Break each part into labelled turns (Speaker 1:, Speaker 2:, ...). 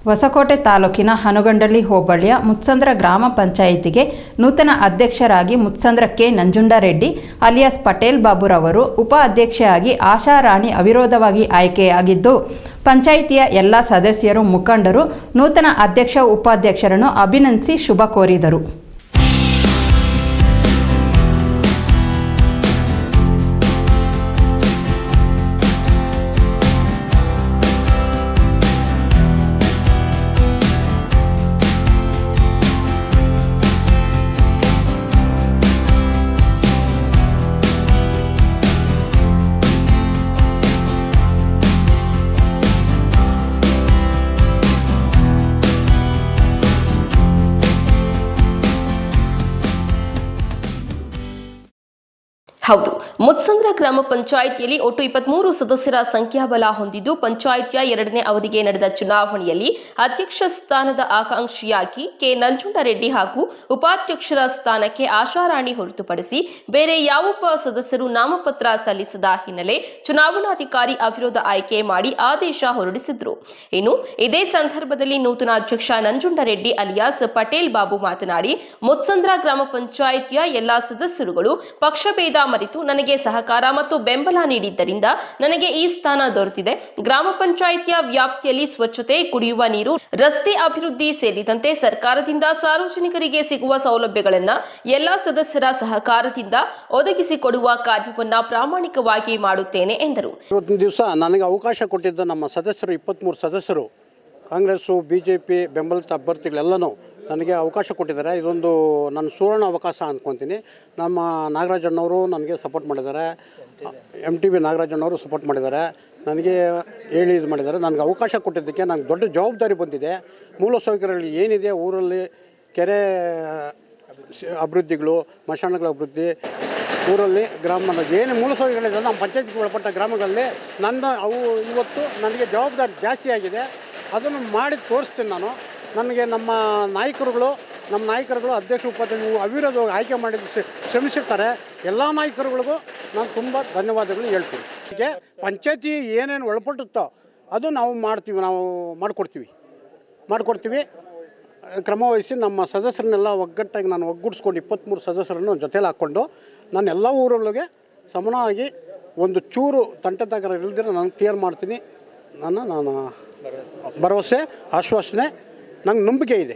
Speaker 1: ಹೊಸಕೋಟೆ ತಾಲೂಕಿನ ಹನುಗಂಡಳ್ಳಿ ಹೋಬಳಿಯ ಮುತ್ಸಂದ್ರ ಗ್ರಾಮ ಪಂಚಾಯಿತಿಗೆ ನೂತನ ಅಧ್ಯಕ್ಷರಾಗಿ ಮುತ್ಸಂದ್ರ ಕೆ ನಂಜುಂಡರೆಡ್ಡಿ ಅಲಿಯಾಸ್ ಪಟೇಲ್ ಬಾಬುರವರು, ಉಪ ಅಧ್ಯಕ್ಷೆಯಾಗಿ ಆಶಾರಾಣಿ ಅವಿರೋಧವಾಗಿ ಆಯ್ಕೆಯಾಗಿದ್ದು, ಪಂಚಾಯಿತಿಯ ಎಲ್ಲ ಸದಸ್ಯರು, ಮುಖಂಡರು ನೂತನ ಅಧ್ಯಕ್ಷ ಉಪಾಧ್ಯಕ್ಷರನ್ನು ಅಭಿನಂದಿಸಿ ಶುಭ ಕೋರಿದರು.
Speaker 2: ಹೌದು, ಮುತ್ಸಂದ್ರ ಗ್ರಾಮ ಪಂಚಾಯಿತಿಯಲ್ಲಿ ಒಟ್ಟು 23 ಸದಸ್ಯರ ಸಂಖ್ಯಾಬಲ ಹೊಂದಿದ್ದು, ಪಂಚಾಯಿತಿಯ 2ನೇ ಅವಧಿಗೆ ನಡೆದ ಚುನಾವಣೆಯಲ್ಲಿ ಅಧ್ಯಕ್ಷ ಸ್ಥಾನದ ಆಕಾಂಕ್ಷಿಯಾಗಿ ಕೆ ನಂಜುಂಡರೆಡ್ಡಿ ಹಾಗೂ ಉಪಾಧ್ಯಕ್ಷರ ಸ್ಥಾನಕ್ಕೆ ಆಶಾರಾಣಿ ಹೊರತುಪಡಿಸಿ ಬೇರೆ ಯಾವೊಬ್ಬ ಸದಸ್ಯರು ನಾಮಪತ್ರ ಸಲ್ಲಿಸದ ಹಿನ್ನೆಲೆ ಚುನಾವಣಾಧಿಕಾರಿ ಅವಿರೋಧ ಆಯ್ಕೆ ಮಾಡಿ ಆದೇಶ ಹೊರಡಿಸಿದ್ರು. ಇನ್ನು ಇದೇ ಸಂದರ್ಭದಲ್ಲಿ ನೂತನ ಅಧ್ಯಕ್ಷ ನಂಜುಂಡರೆಡ್ಡಿ ಅಲಿಯಾಸ್ ಪಟೇಲ್ ಬಾಬು ಮಾತನಾಡಿ, ಮುತ್ಸಂದ್ರ ಗ್ರಾಮ ಪಂಚಾಯಿತಿಯ ಎಲ್ಲಾ ಸದಸ್ಯರುಗಳು ಪಕ್ಷಭೇದ ಮರೆತು ನನಗೆ ಸಹಕಾರ ಮತ್ತು ಬೆಂಬಲ ನೀಡಿದ್ದರಿಂದ ನನಗೆ ಈ ಸ್ಥಾನ ದೊರೆತಿದೆ. ಗ್ರಾಮ ಪಂಚಾಯಿತಿಯ ವ್ಯಾಪ್ತಿಯಲ್ಲಿ ಸ್ವಚ್ಛತೆ, ಕುಡಿಯುವ ನೀರು, ರಸ್ತೆ ಅಭಿವೃದ್ಧಿ ಸೇರಿದಂತೆ ಸರ್ಕಾರದಿಂದ ಸಾರ್ವಜನಿಕರಿಗೆ ಸಿಗುವ ಸೌಲಭ್ಯಗಳನ್ನು ಎಲ್ಲಾ ಸದಸ್ಯರ ಸಹಕಾರದಿಂದ ಒದಗಿಸಿಕೊಡುವ ಕಾರ್ಯವನ್ನ ಪ್ರಾಮಾಣಿಕವಾಗಿ ಮಾಡುತ್ತೇನೆ ಎಂದರು.
Speaker 3: ಇವತ್ತಿನ ದಿವಸ ನನಗೆ ಅವಕಾಶ ಕೊಟ್ಟಿದ್ದ ನಮ್ಮ ಸದಸ್ಯರು 23 ಸದಸ್ಯರು, ಕಾಂಗ್ರೆಸ್ಸು, ಬಿಜೆಪಿ ಬೆಂಬಲಿತ ಅಭ್ಯರ್ಥಿಗಳೆಲ್ಲನೂ ನನಗೆ ಅವಕಾಶ ಕೊಟ್ಟಿದ್ದಾರೆ. ಇದೊಂದು ನನ್ನ ಸುವರ್ಣ ಅವಕಾಶ ಅಂದ್ಕೊತೀನಿ. ನಮ್ಮ ನಾಗರಾಜಣ್ಣವರು ನನಗೆ ಸಪೋರ್ಟ್ ಮಾಡಿದ್ದಾರೆ, MTB ನಾಗರಾಜಣ್ಣವರು ಸಪೋರ್ಟ್ ಮಾಡಿದ್ದಾರೆ, ನನಗೆ ಹೇಳಿ ಇದು ಮಾಡಿದ್ದಾರೆ. ನನಗೆ ಅವಕಾಶ ಕೊಟ್ಟಿದ್ದಕ್ಕೆ ನನಗೆ ದೊಡ್ಡ ಜವಾಬ್ದಾರಿ ಬಂದಿದೆ. ಮೂಲಸೌಕರ್ಯಗಳು ಏನಿದೆ ಊರಲ್ಲಿ, ಕೆರೆ ಅಭಿವೃದ್ಧಿಗಳು, ಮಶಾನಗಳ ಅಭಿವೃದ್ಧಿ, ಊರಲ್ಲಿ ಗ್ರಾಮದ ಏನು ಮೂಲಸೌಕರ್ಯಗಳಿದೆ ನಮ್ಮ ಪಂಚಾಯತ್ಗೆ ಒಳಪಟ್ಟ ಗ್ರಾಮಗಳಲ್ಲಿ ಅವು ಇವತ್ತು ನನಗೆ ಜವಾಬ್ದಾರಿ ಜಾಸ್ತಿ ಆಗಿದೆ. ಅದನ್ನು ಮಾಡಿ ತೋರಿಸ್ತೀನಿ ನಾನು. ನನಗೆ ನಮ್ಮ ನಾಯಕರುಗಳು ಅಧ್ಯಕ್ಷ ಉಪಾಧ್ಯಕ್ಷರು ಅವಿರೋಧವಾಗಿ ಆಯ್ಕೆ ಮಾಡಿದ್ದು ಶ್ರಮಿಸಿರ್ತಾರೆ. ಎಲ್ಲ ನಾಯಕರುಗಳಿಗೂ ನಾನು ತುಂಬ ಧನ್ಯವಾದಗಳು ಹೇಳ್ತೀನಿ. ಹೀಗೆ ಪಂಚಾಯತಿ ಏನೇನು ಒಳಪಟ್ಟುತ್ತೋ ಅದು ನಾವು ಮಾಡಿಕೊಡ್ತೀವಿ. ಕ್ರಮವಹಿಸಿ ನಮ್ಮ ಸದಸ್ಯರನ್ನೆಲ್ಲ ಒಗ್ಗಟ್ಟಾಗಿ ನಾನು ಒಗ್ಗೂಡಿಸ್ಕೊಂಡು 23 ಸದಸ್ಯರನ್ನು ಜೊತೆಲಿ ಹಾಕ್ಕೊಂಡು ನಾನು ಎಲ್ಲ ಊರುಗಳಿಗೆ ಸಮನಾಗಿ ಒಂದು ಚೂರು ತಂಟೆತಗರ ಇಲ್ದಿರ ನಾನು ಕ್ಲಿಯರ್ ಮಾಡ್ತೀನಿ. ನಾನು ಭರವಸೆ, ಆಶ್ವಾಸನೆ, ನಂಗೆ ನಂಬಿಕೆ ಇದೆ.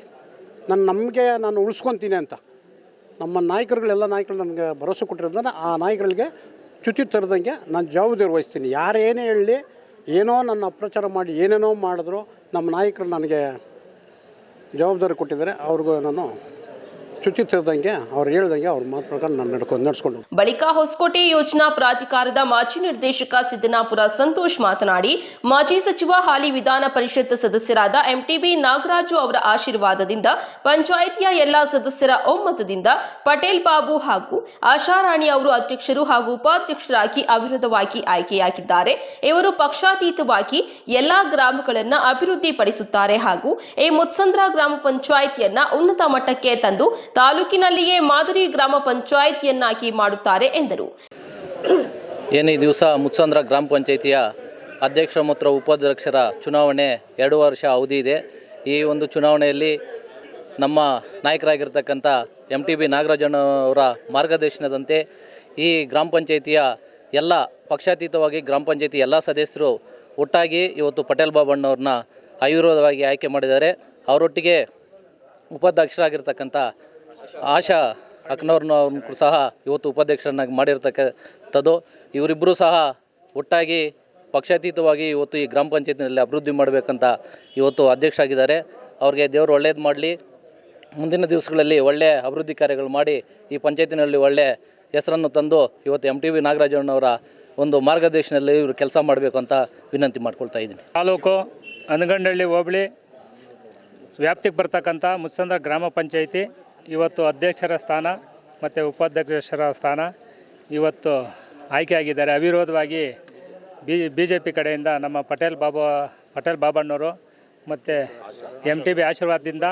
Speaker 3: ನನ್ನ ನಂಬಿಕೆ ನಾನು ಉಳಿಸ್ಕೊತೀನಿ ಅಂತ ನಮ್ಮ ನಾಯಕರುಗಳೆಲ್ಲ ನಾಯಕರು ನನಗೆ ಭರವಸೆ ಕೊಟ್ಟಿರೋದನ್ನು ಆ ನಾಯಕರಿಗೆ ಚ್ಯುತಿ ತರದಂಗೆ ನಾನು ಜವಾಬ್ದಾರಿ ವಹಿಸ್ತೀನಿ. ಯಾರೇನೇ ಹೇಳಲಿ, ಏನೋ ನನ್ನ ಅಪ್ರಚಾರ ಮಾಡಿ ಏನೇನೋ ಮಾಡಿದ್ರು ನಮ್ಮ ನಾಯಕರು ನನಗೆ ಜವಾಬ್ದಾರಿ ಕೊಟ್ಟಿದ್ದಾರೆ. ಅವ್ರಿಗೂ ನಾನು ಚ್ಯುತಿ ತರದಂಗೆ ಅವ್ರು ಹೇಳ್ದಂಗೆ ಅವ್ರ ಮಾತು ಪ್ರಕಾರ ನಾನು ನಡೆಸ್ಕೊಂಡು.
Speaker 2: ಬಳಿಕ ಹೊಸಕೋಟೆ ಯೋಜನಾ ಪ್ರಾಧಿಕಾರದ ಮಾಜಿ ನಿರ್ದೇಶಕ ಸಿದ್ದನಾಪುರ ಸಂತೋಷ್ ಮಾತನಾಡಿ, ಮಾಜಿ ಸಚಿವ, ಹಾಲಿ ವಿಧಾನ ಪರಿಷತ್ ಸದಸ್ಯರಾದ MTB ನಾಗರಾಜು ಅವರ ಆಶೀರ್ವಾದದಿಂದ ಪಂಚಾಯಿತಿಯ ಎಲ್ಲಾ ಸದಸ್ಯರ ಒಮ್ಮತದಿಂದ ಪಟೇಲ್ ಬಾಬು ಹಾಗೂ ಆಶಾರಾಣಿ ಅವರು ಅಧ್ಯಕ್ಷರು ಹಾಗೂ ಉಪಾಧ್ಯಕ್ಷರಾಗಿ ಅವಿರೋಧವಾಗಿ ಆಯ್ಕೆಯಾಗಿದ್ದಾರೆ. ಇವರು ಪಕ್ಷಾತೀತವಾಗಿ ಎಲ್ಲಾ ಗ್ರಾಮಗಳನ್ನು ಅಭಿವೃದ್ಧಿಪಡಿಸುತ್ತಾರೆ ಹಾಗೂ ಈ ಮುತ್ಸಂದ್ರ ಗ್ರಾಮ ಪಂಚಾಯಿತಿಯನ್ನ ಉನ್ನತ ಮಟ್ಟಕ್ಕೆ ತಂದು ತಾಲೂಕಿನಲ್ಲಿಯೇ ಮಾದರಿ ಗ್ರಾಮ ಪಂಚಾಯಿತಿಯನ್ನಾಗಿ ಮಾಡುತ್ತಾರೆ ಎಂದರು.
Speaker 4: ಈ ದಿವಸ ಮುತ್ಸಂದ್ರ ಗ್ರಾಮ ಪಂಚಾಯಿತಿಯ ಅಧ್ಯಕ್ಷ ಮತ್ತು ಉಪಾಧ್ಯಕ್ಷರ ಚುನಾವಣೆ 2 ವರ್ಷ ಅವಧಿ ಇದೆ. ಈ ಒಂದು ಚುನಾವಣೆಯಲ್ಲಿ ನಮ್ಮ ನಾಯಕರಾಗಿರ್ತಕ್ಕಂಥ MTB ನಾಗರಾಜಣ್ಣವರ ಮಾರ್ಗದರ್ಶನದಂತೆ ಈ ಗ್ರಾಮ ಪಂಚಾಯಿತಿಯ ಎಲ್ಲ ಪಕ್ಷಾತೀತವಾಗಿ ಗ್ರಾಮ ಪಂಚಾಯಿತಿ ಎಲ್ಲ ಸದಸ್ಯರು ಒಟ್ಟಾಗಿ ಇವತ್ತು ಪಟೇಲ್ ಬಾಬಣ್ಣವ್ರನ್ನ ಅವಿರೋಧವಾಗಿ ಆಯ್ಕೆ ಮಾಡಿದ್ದಾರೆ. ಅವರೊಟ್ಟಿಗೆ ಉಪಾಧ್ಯಕ್ಷರಾಗಿರ್ತಕ್ಕಂಥ ಆಶಾ ಅಕ್ನವ್ರನ್ನ ಸಹ ಇವತ್ತು ಉಪಾಧ್ಯಕ್ಷರನ್ನಾಗಿ ಮಾಡಿರ್ತಕ್ಕಂಥದ್ದು. ಇವರಿಬ್ಬರೂ ಸಹ ಒಟ್ಟಾಗಿ ಪಕ್ಷಾತೀತವಾಗಿ ಇವತ್ತು ಈ ಗ್ರಾಮ ಪಂಚಾಯತಿನಲ್ಲಿ ಅಭಿವೃದ್ಧಿ ಮಾಡಬೇಕಂತ ಇವತ್ತು ಅಧ್ಯಕ್ಷ ಆಗಿದ್ದಾರೆ. ಅವ್ರಿಗೆ ದೇವರು ಒಳ್ಳೇದು ಮಾಡಲಿ. ಮುಂದಿನ ದಿವಸಗಳಲ್ಲಿ ಒಳ್ಳೆಯ ಅಭಿವೃದ್ಧಿ ಕಾರ್ಯಗಳು ಮಾಡಿ ಈ ಪಂಚಾಯತಿನಲ್ಲಿ ಒಳ್ಳೆಯ ಹೆಸರನ್ನು ತಂದು ಇವತ್ತು MTB ನಾಗರಾಜಣ್ಣವರ ಒಂದು ಮಾರ್ಗದರ್ಶನದಲ್ಲಿ ಇವರು ಕೆಲಸ ಮಾಡಬೇಕು ಅಂತ ವಿನಂತಿ ಮಾಡ್ಕೊಳ್ತಾ ಇದ್ದೀನಿ.
Speaker 5: ತಾಲೂಕು ಹನಗಂಡಳ್ಳಿ ಹೋಬಳಿ ವ್ಯಾಪ್ತಿಗೆ ಬರ್ತಕ್ಕಂಥ ಮುತ್ಸಂದ್ರ ಗ್ರಾಮ ಪಂಚಾಯಿತಿ ಇವತ್ತು ಅಧ್ಯಕ್ಷರ ಸ್ಥಾನ ಮತ್ತು ಉಪಾಧ್ಯಕ್ಷರ ಸ್ಥಾನ ಇವತ್ತು ಆಯ್ಕೆಯಾಗಿದ್ದಾರೆ. ಅವಿರೋಧವಾಗಿ BJP ಕಡೆಯಿಂದ ನಮ್ಮ ಪಟೇಲ್ ಬಾಬಣ್ಣವರು ಮತ್ತು MTB ಆಶೀರ್ವಾದದಿಂದ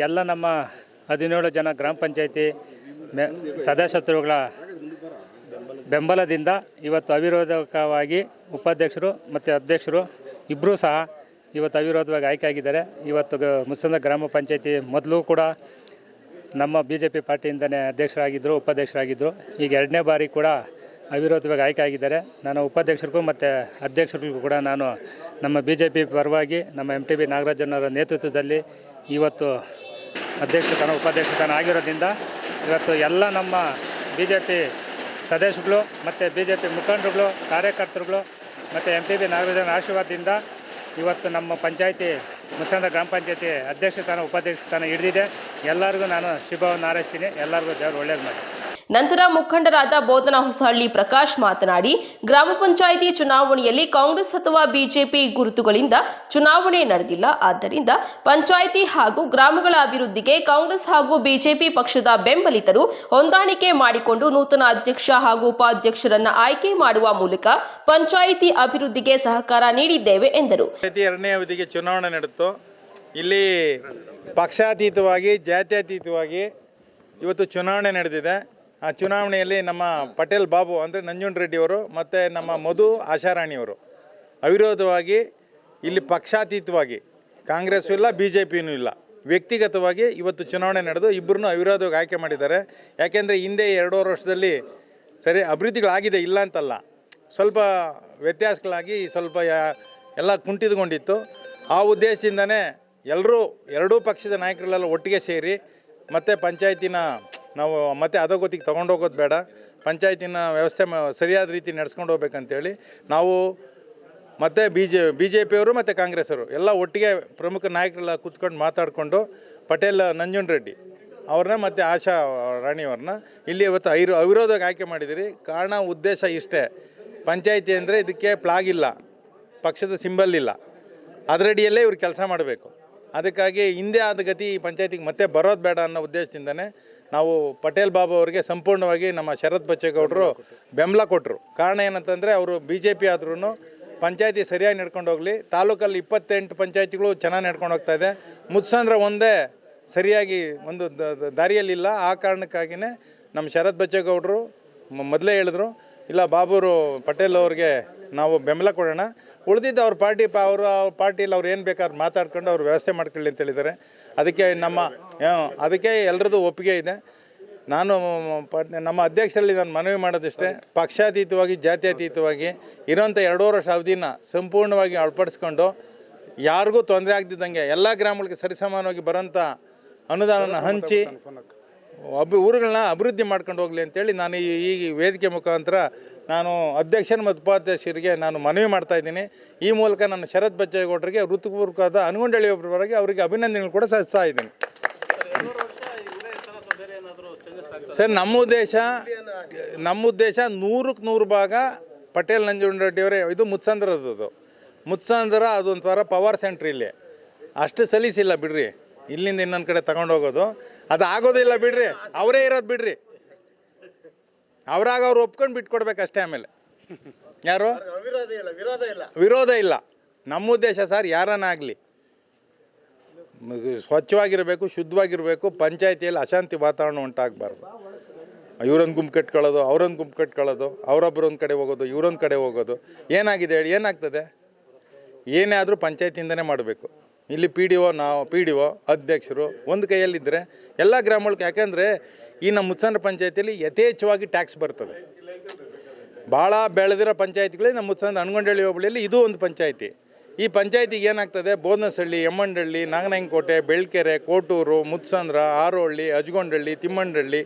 Speaker 5: ಎಲ್ಲ ನಮ್ಮ 17 ಜನ ಗ್ರಾಮ ಪಂಚಾಯಿತಿ ಸದಸ್ಯರುಗಳ ಬೆಂಬಲದಿಂದ ಇವತ್ತು ಅವಿರೋಧಕವಾಗಿ ಉಪಾಧ್ಯಕ್ಷರು ಮತ್ತು ಅಧ್ಯಕ್ಷರು ಇಬ್ಬರೂ ಸಹ ಇವತ್ತು ಅವಿರೋಧವಾಗಿ ಆಯ್ಕೆ ಆಗಿದ್ದಾರೆ. ಇವತ್ತು ಮುತ್ಸಂದ್ರ ಗ್ರಾಮ ಪಂಚಾಯತಿ ಮೊದಲು ಕೂಡ ನಮ್ಮ BJP ಪಾರ್ಟಿಯಿಂದನೇ ಅಧ್ಯಕ್ಷರಾಗಿದ್ದರು, ಉಪಾಧ್ಯಕ್ಷರಾಗಿದ್ದರು. ಈಗ 2ನೇ ಬಾರಿ ಕೂಡ ಅವಿರೋಧವಾಗಿ ಆಯ್ಕೆ ಆಗಿದ್ದಾರೆ. ನಾನು ಉಪಾಧ್ಯಕ್ಷರಿಗೂ ಮತ್ತು ಅಧ್ಯಕ್ಷರಿಗೂ ಕೂಡ ನಾನು ನಮ್ಮ BJP ಪರವಾಗಿ ನಮ್ಮ MTB ನಾಗರಾಜನವರ ನೇತೃತ್ವದಲ್ಲಿ ಇವತ್ತು ಅಧ್ಯಕ್ಷ ಸ್ಥಾನ ಉಪಾಧ್ಯಕ್ಷ ಸ್ಥಾನ ಆಗಿರೋದ್ರಿಂದ ಇವತ್ತು ಎಲ್ಲ ನಮ್ಮ BJP ಸದಸ್ಯರುಗಳು ಮತ್ತು BJP ಮುಖಂಡರುಗಳು, ಕಾರ್ಯಕರ್ತರುಗಳು ಮತ್ತು MTB ನಾಗರಾಜನ ಆಶೀರ್ವಾದದಿಂದ ಇವತ್ತು ನಮ್ಮ ಪಂಚಾಯತಿ ಮುತ್ಸಂದ್ರ ಗ್ರಾಮ ಪಂಚಾಯತಿ ಅಧ್ಯಕ್ಷ ಸ್ಥಾನ ಉಪಾಧ್ಯಕ್ಷ ಸ್ಥಾನ ಹಿಡಿದಿದೆ. ಎಲ್ಲರಿಗೂ ನಾನು ಶುಭವನ್ನು ಹಾರೈಸ್ತೀನಿ. ಎಲ್ಲರಿಗೂ ದೇವರು ಒಳ್ಳೇದು ಮಾಡಿ.
Speaker 2: ನಂತರ ಮುಖಂಡರಾದ ಬೋಧನಾ ಹೊಸಹಳ್ಳಿ ಪ್ರಕಾಶ್ ಮಾತನಾಡಿ, ಗ್ರಾಮ ಪಂಚಾಯಿತಿ ಚುನಾವಣೆಯಲ್ಲಿ ಕಾಂಗ್ರೆಸ್ ಅಥವಾ ಬಿಜೆಪಿ ಗುರುತುಗಳಿಂದ ಚುನಾವಣೆ ನಡೆದಿಲ್ಲ. ಆದ್ದರಿಂದ ಪಂಚಾಯಿತಿ ಹಾಗೂ ಗ್ರಾಮಗಳ ಅಭಿವೃದ್ಧಿಗೆ ಕಾಂಗ್ರೆಸ್ ಹಾಗೂ ಬಿಜೆಪಿ ಪಕ್ಷದ ಬೆಂಬಲಿತರು ಹೊಂದಾಣಿಕೆ ಮಾಡಿಕೊಂಡು ನೂತನ ಅಧ್ಯಕ್ಷ ಹಾಗೂ ಉಪಾಧ್ಯಕ್ಷರನ್ನ ಆಯ್ಕೆ ಮಾಡುವ ಮೂಲಕ ಪಂಚಾಯಿತಿ ಅಭಿವೃದ್ಧಿಗೆ ಸಹಕಾರ ನೀಡಿದ್ದೇವೆ ಎಂದರು.
Speaker 6: 2ನೇ ಅವಧಿಗೆ ಚುನಾವಣೆ ನಡೆಯಿತು. ಇಲ್ಲಿ ಪಕ್ಷಾತೀತವಾಗಿ ಜಾತ್ಯತೀತವಾಗಿ ಇವತ್ತು ಚುನಾವಣೆ ನಡೆದಿದೆ. ಆ ಚುನಾವಣೆಯಲ್ಲಿ ನಮ್ಮ ಪಟೇಲ್ ಬಾಬು ಅಂದರೆ ನಂಜುಂಡರೆಡ್ಡಿಯವರು ಮತ್ತು ನಮ್ಮ ಮಧು ಆಶಾರಾಣಿಯವರು ಅವಿರೋಧವಾಗಿ ಇಲ್ಲಿ ಪಕ್ಷಾತೀತವಾಗಿ, ಕಾಂಗ್ರೆಸ್ಸು ಇಲ್ಲ BJPನೂ ಇಲ್ಲ, ವ್ಯಕ್ತಿಗತವಾಗಿ ಇವತ್ತು ಚುನಾವಣೆ ನಡೆದು ಇಬ್ಬರನ್ನೂ ಅವಿರೋಧವಾಗಿ ಆಯ್ಕೆ ಮಾಡಿದ್ದಾರೆ. ಯಾಕೆಂದರೆ ಹಿಂದೆ 2.5 ವರ್ಷದಲ್ಲಿ ಸರಿ ಅಭಿವೃದ್ಧಿಗಳಾಗಿದೆ, ಇಲ್ಲ ಅಂತಲ್ಲ, ಸ್ವಲ್ಪ ವ್ಯತ್ಯಾಸಗಳಾಗಿ ಸ್ವಲ್ಪ ಎಲ್ಲ ಕುಂಠಿತಗೊಂಡಿತ್ತು. ಆ ಉದ್ದೇಶದಿಂದನೇ ಎರಡೂ ಪಕ್ಷದ ನಾಯಕರೆಲ್ಲ ಒಟ್ಟಿಗೆ ಸೇರಿ ಮತ್ತು ಪಂಚಾಯತಿನ ನಾವು ಮತ್ತೆ ಅಧೋಗತಿಗೆ ತೊಗೊಂಡೋಗೋದು ಬೇಡ, ಪಂಚಾಯತಿನ ವ್ಯವಸ್ಥೆ ಸರಿಯಾದ ರೀತಿ ನಡೆಸ್ಕೊಂಡು ಹೋಗ್ಬೇಕಂತೇಳಿ ನಾವು ಮತ್ತು BJPಯವರು ಮತ್ತು ಕಾಂಗ್ರೆಸ್ಸವರು ಎಲ್ಲ ಒಟ್ಟಿಗೆ ಪ್ರಮುಖ ನಾಯಕರೆಲ್ಲ ಕೂತ್ಕೊಂಡು ಮಾತಾಡಿಕೊಂಡು ಪಟೇಲ್ ನಂಜುಂಡರೆಡ್ಡಿ ಅವ್ರನ್ನ ಮತ್ತು ಆಶಾ ರಾಣಿಯವ್ರನ್ನ ಇಲ್ಲಿ ಇವತ್ತು ಅವಿರೋಧವಾಗಿ ಆಯ್ಕೆ ಮಾಡಿದಿರಿ. ಕಾರಣ ಉದ್ದೇಶ ಇಷ್ಟೇ, ಪಂಚಾಯತಿ ಅಂದರೆ ಇದಕ್ಕೆ ಪ್ಲಾಗ್ ಇಲ್ಲ, ಪಕ್ಷದ ಸಿಂಬಲ್ ಇಲ್ಲ, ಅದರಡಿಯಲ್ಲೇ ಇವ್ರು ಕೆಲಸ ಮಾಡಬೇಕು. ಅದಕ್ಕಾಗಿ ಹಿಂದೆ ಆದ ಗತಿ ಪಂಚಾಯತಿಗೆ ಮತ್ತೆ ಬರೋದು ಬೇಡ ಅನ್ನೋ ಉದ್ದೇಶದಿಂದನೇ ನಾವು ಪಟೇಲ್ ಬಾಬು ಅವರಿಗೆ ಸಂಪೂರ್ಣವಾಗಿ ನಮ್ಮ ಶರತ್ ಬಚ್ಚೇಗೌಡರು ಬೆಂಬಲ ಕೊಟ್ಟರು. ಕಾರಣ ಏನಂತಂದರೆ ಅವರು BJP ಆದ್ರೂ ಪಂಚಾಯತಿ ಸರಿಯಾಗಿ ನಡ್ಕೊಂಡು ಹೋಗಲಿ, ತಾಲೂಕಲ್ಲಿ 28 ಪಂಚಾಯತಿಗಳು ಚೆನ್ನಾಗಿ ನಡ್ಕೊಂಡು ಹೋಗ್ತಾಯಿದೆ, ಮುತ್ಸಂದ್ರ ಒಂದೇ ಸರಿಯಾಗಿ ಒಂದು ದಾರಿಯಲ್ಲಿಲ್ಲ. ಆ ಕಾರಣಕ್ಕಾಗಿಯೇ ನಮ್ಮ ಶರತ್ ಬಚ್ಚೇಗೌಡರು ಮೊದಲೇ ಹೇಳಿದ್ರು, ಇಲ್ಲ ಬಾಬುರು ಪಟೇಲ್ ಅವ್ರಿಗೆ ನಾವು ಬೆಂಬಲ ಕೊಡೋಣ, ಉಳಿದಿದ್ದು ಅವ್ರ ಪಾರ್ಟಿಯಲ್ಲಿ ಅವ್ರು ಏನು ಬೇಕಾದ್ರೂ ಮಾತಾಡ್ಕೊಂಡು ಅವ್ರು ವ್ಯವಸ್ಥೆ ಮಾಡ್ಕೊಳ್ಳಿ ಅಂತ ಹೇಳಿದ್ದಾರೆ. ಅದಕ್ಕೆ ಎಲ್ಲರದ್ದು ಒಪ್ಪಿಗೆ ಇದೆ. ನಾನು ನಮ್ಮ ಅಧ್ಯಕ್ಷರಲ್ಲಿ ನಾನು ಮನವಿ ಮಾಡೋದಿಷ್ಟೇ, ಪಕ್ಷಾತೀತವಾಗಿ ಜಾತ್ಯತೀತವಾಗಿ ಇರೋಂಥ 2.5 ವರ್ಷ ಅವಧಿನ ಸಂಪೂರ್ಣವಾಗಿ ಅಳವಡಿಸ್ಕೊಂಡು ಯಾರಿಗೂ ತೊಂದರೆ ಆಗದಿದ್ದಂಗೆ ಎಲ್ಲ ಗ್ರಾಮಗಳಿಗೆ ಸರಿಸಮಾನವಾಗಿ ಬರೋಂಥ ಅನುದಾನನ ಹಂಚಿ ಊರುಗಳನ್ನ ಅಭಿವೃದ್ಧಿ ಮಾಡ್ಕೊಂಡು ಹೋಗಲಿ ಅಂತೇಳಿ ನಾನು ಈ ವೇದಿಕೆ ಮುಖಾಂತರ ನಾನು ಅಧ್ಯಕ್ಷರು ಮತ್ತು ಉಪಾಧ್ಯಕ್ಷರಿಗೆ ನಾನು ಮನವಿ ಮಾಡ್ತಾಯಿದ್ದೀನಿ. ಈ ಮೂಲಕ ನಾನು ಶರತ್ ಬಚ್ಚೇಗೌಡರಿಗೆ ಹೃತ್ಪೂರ್ವಕವಾದ ಅನಗೊಂಡಳ್ಳಿ ಪರವಾಗಿ ಅವರಿಗೆ ಅಭಿನಂದನೆಗಳು ಕೂಡ ಸಲ್ಲಿಸ್ತಾ ಇದ್ದೀನಿ. ಸರ್, ನಮ್ಮ ಉದ್ದೇಶ 100ಕ್ಕೆ 100 ಭಾಗ ಪಟೇಲ್ ನಂಜುಂಡರೆಡ್ಡಿಯವರೇ. ಇದು ಮುತ್ಸಂದ್ರದ್ದು, ಮುತ್ಸಂದ್ರ ಅದೊಂದು ಥರ ಪವರ್ ಸೆಂಟ್ರ್. ಇಲ್ಲಿ ಅಷ್ಟು ಸಲೀಸಿಲ್ಲ ಬಿಡ್ರಿ, ಇಲ್ಲಿಂದ ಇನ್ನೊಂದು ಕಡೆ ತಗೊಂಡೋಗೋದು ಅದು ಆಗೋದಿಲ್ಲ ಬಿಡ್ರಿ, ಅವರೇ ಇರೋದು ಬಿಡ್ರಿ, ಅವ್ರಾಗ ಅವ್ರು ಒಪ್ಕೊಂಡು ಬಿಟ್ಕೊಡ್ಬೇಕು ಅಷ್ಟೇ. ಆಮೇಲೆ ಯಾರು ವಿರೋಧ ಇಲ್ಲ. ನಮ್ಮ ಉದ್ದೇಶ ಸರ್, ಯಾರನ್ನಾಗಲಿ ಸ್ವಚ್ಛವಾಗಿರಬೇಕು, ಶುದ್ಧವಾಗಿರಬೇಕು, ಪಂಚಾಯತಿಯಲ್ಲಿ ಅಶಾಂತಿ ವಾತಾವರಣ ಉಂಟಾಗಬಾರ್ದು. ಇವರೊಂದು ಗುಂಪು ಕಟ್ಕೊಳ್ಳೋದು, ಅವರೊಂದು ಗುಂಪು ಕಟ್ಕೊಳ್ಳೋದು, ಅವರೊಬ್ಬರೊಂದು ಕಡೆ ಹೋಗೋದು, ಇವರೊಂದು ಕಡೆ ಹೋಗೋದು ಏನಾಗಿದೆ ಹೇಳಿ? ಏನಾಗ್ತದೆ? ಏನೇ ಆದರೂ ಪಂಚಾಯತಿಯಿಂದನೇ ಮಾಡಬೇಕು. ಇಲ್ಲಿ PDO ಅಧ್ಯಕ್ಷರು ಒಂದು ಕೈಯಲ್ಲಿದ್ದರೆ ಎಲ್ಲ ಗ್ರಾಮಗಳಿಗೆ, ಯಾಕೆಂದರೆ ಈ ನಮ್ಮ ಮುತ್ಸಂದ್ರ ಪಂಚಾಯತಿಯಲ್ಲಿ ಯಥೇಚ್ಛವಾಗಿ ಟ್ಯಾಕ್ಸ್ ಬರ್ತದೆ. ಭಾಳ ಬೆಳೆದಿರೋ ಪಂಚಾಯತಿಗಳೇ ನಮ್ಮ ಮುತ್ಸಂದ್ರ ಹನಗೊಂಡಳ್ಳಿ ಹೋಬಳಿಯಲ್ಲಿ ಇದು ಒಂದು ಪಂಚಾಯತಿ. ಈ ಪಂಚಾಯತಿಗೆ ಏನಾಗ್ತದೆ, ಬೋದನಸಳ್ಳಿ, ಎಮ್ಮಂಡಳ್ಳಿ, ನಾಗನಂಗಕೋಟೆ, ಬೆಳ್ಕೆರೆ, ಕೋಟೂರು, ಮುತ್ಸಂದ್ರ, ಆರೋಹಳ್ಳಿ, ಅಜಗೊಂಡಳ್ಳಿ, ತಿಮ್ಮಂಡಳ್ಳಿ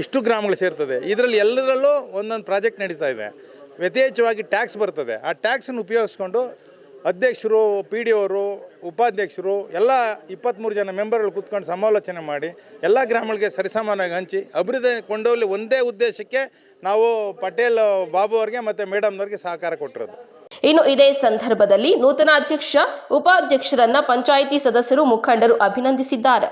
Speaker 6: ಇಷ್ಟು ಗ್ರಾಮಗಳು ಸೇರ್ತದೆ. ಇದರಲ್ಲಿ ಎಲ್ಲರಲ್ಲೂ ಒಂದೊಂದು ಪ್ರಾಜೆಕ್ಟ್ ನಡೀತಾ ಇದೆ. ಯಥೇಚ್ಛವಾಗಿ ಟ್ಯಾಕ್ಸ್ ಬರ್ತದೆ. ಆ ಟ್ಯಾಕ್ಸನ್ನು ಉಪಯೋಗಿಸ್ಕೊಂಡು ಅಧ್ಯಕ್ಷರು, PDOರು, ಉಪಾಧ್ಯಕ್ಷರು ಎಲ್ಲ 23 ಜನ ಮೆಂಬರ್ಗಳು ಕೂತ್ಕೊಂಡು ಸಮಾಲೋಚನೆ ಮಾಡಿ ಎಲ್ಲ ಗ್ರಾಮಗಳಿಗೆ ಸರಿಸಮಾನವಾಗಿ ಹಂಚಿ ಅಭಿವೃದ್ಧಿ ಕೊಂಡೋಗಲಿ ಒಂದೇ ಉದ್ದೇಶಕ್ಕೆ ನಾವು ಪಟೇಲ್ ಬಾಬು ಅವರಿಗೆ ಮತ್ತು ಮೇಡಮ್ನವ್ರಿಗೆ ಸಹಕಾರ ಕೊಟ್ಟಿರೋದು.
Speaker 2: ಇನ್ನು ಇದೇ ಸಂದರ್ಭದಲ್ಲಿ ನೂತನ ಅಧ್ಯಕ್ಷ, ಉಪಾಧ್ಯಕ್ಷರನ್ನ ಪಂಚಾಯಿತಿ ಸದಸ್ಯರು, ಮುಖಂಡರು ಅಭಿನಂದಿಸಿದ್ದಾರೆ.